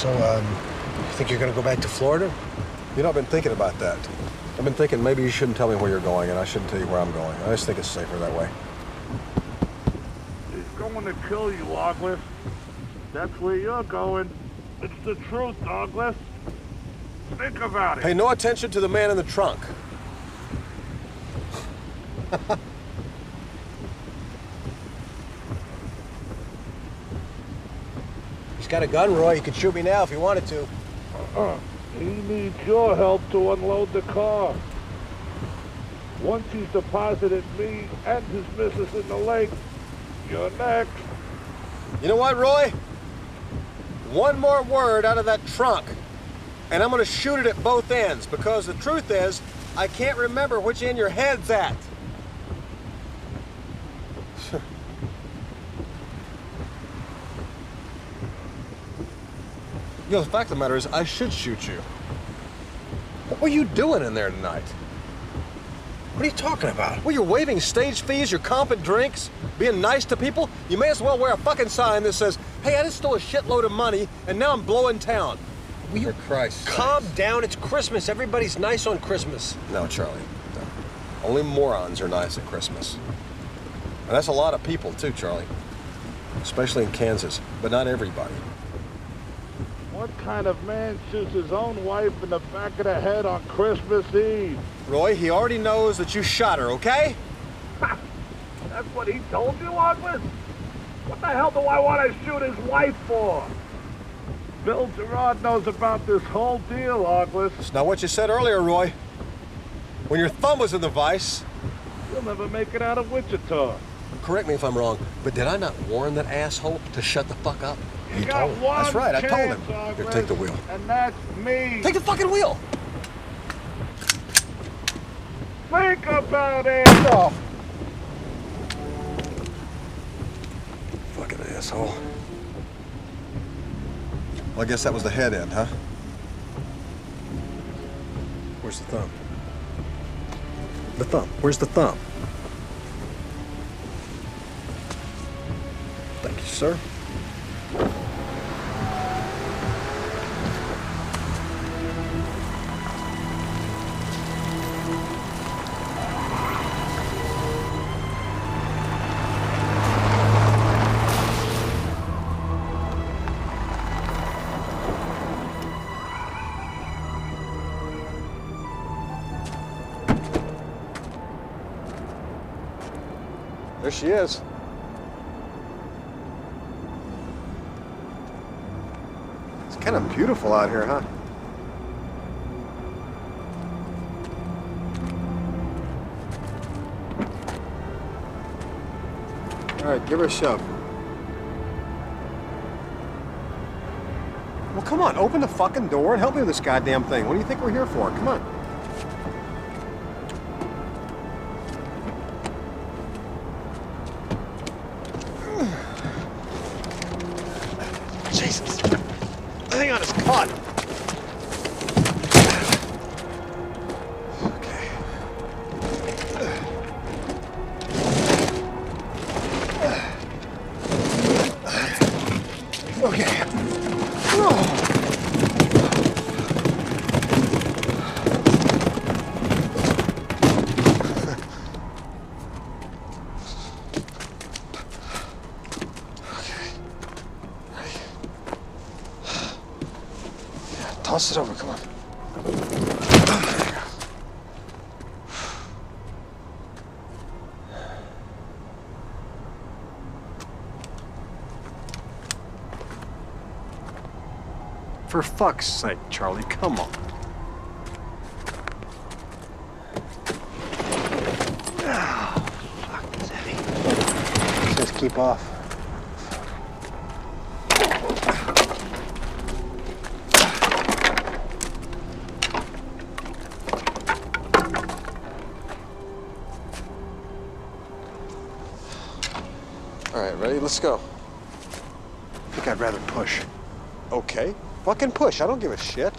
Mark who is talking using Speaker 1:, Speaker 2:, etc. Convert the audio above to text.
Speaker 1: So, you think you're gonna go back to Florida?
Speaker 2: You know, I've been thinking about that. I've been thinking maybe you shouldn't tell me where you're going, and I shouldn't tell you where I'm going. I just think it's safer that way.
Speaker 3: He's going to kill you, Douglas. That's where you're going. It's the truth, Douglas. Think about it.
Speaker 2: Pay no attention to the man in the trunk.
Speaker 1: He's got a gun, Roy. He could shoot me now if he wanted to.
Speaker 3: He needs your help to unload the car. Once he's deposited me and his missus in the lake, you're next.
Speaker 2: You know what, Roy? One more word out of that trunk, and I'm gonna shoot it at both ends, because the truth is, I can't remember which end your head's at. You know, the fact of the matter is, I should shoot you. What were you doing in there tonight?
Speaker 1: What are you talking about?
Speaker 2: Well, you're waiving stage fees, you're comping drinks, being nice to people. You may as well wear a fucking sign that says, hey, I just stole a shitload of money, and now I'm blowing town.
Speaker 1: Will you
Speaker 2: For Christ's sake.
Speaker 1: calm down? It's Christmas. Everybody's nice on Christmas.
Speaker 2: No, Charlie, no. Only morons are nice at Christmas. And that's a lot of people, too, Charlie. Especially in Kansas, but not everybody.
Speaker 3: What kind of man shoots his own wife in the back of the head on Christmas Eve?
Speaker 2: Roy, he already knows that you shot her, okay?
Speaker 3: That's what he told you, Douglas? What the hell do I want to shoot his wife for? Bill Gerard knows about this whole deal, Douglas.
Speaker 2: It's not what you said earlier, Roy. When your thumb was in the vice.
Speaker 3: You'll never make it out of Wichita.
Speaker 2: Correct me if I'm wrong, but did I not warn that asshole to shut the fuck up?
Speaker 3: You got
Speaker 2: told him.
Speaker 3: one
Speaker 2: That's right, I told him.
Speaker 3: chance,
Speaker 2: Here,
Speaker 3: Douglas,
Speaker 2: take the wheel.
Speaker 3: And that's me.
Speaker 2: Take the fucking wheel!
Speaker 3: Think about it.
Speaker 2: Oh. Fucking asshole. Well, I guess that was the head end, huh? Where's the thumb? The thumb. Where's the thumb? Thank you, sir. There she is. It's kind of beautiful out here, huh? All right, give her a shove. Well, come on, open the fucking door and help me with this goddamn thing. What do you think we're here for? Come on. Jesus. Hang on, it's caught. Okay. Okay. Toss it over, come on. For fuck's sake, Charlie, come on. Oh, fuck, it's heavy. Just keep off. All right, ready? Let's go. I think I'd rather push. Okay. Fucking push. I don't give a shit.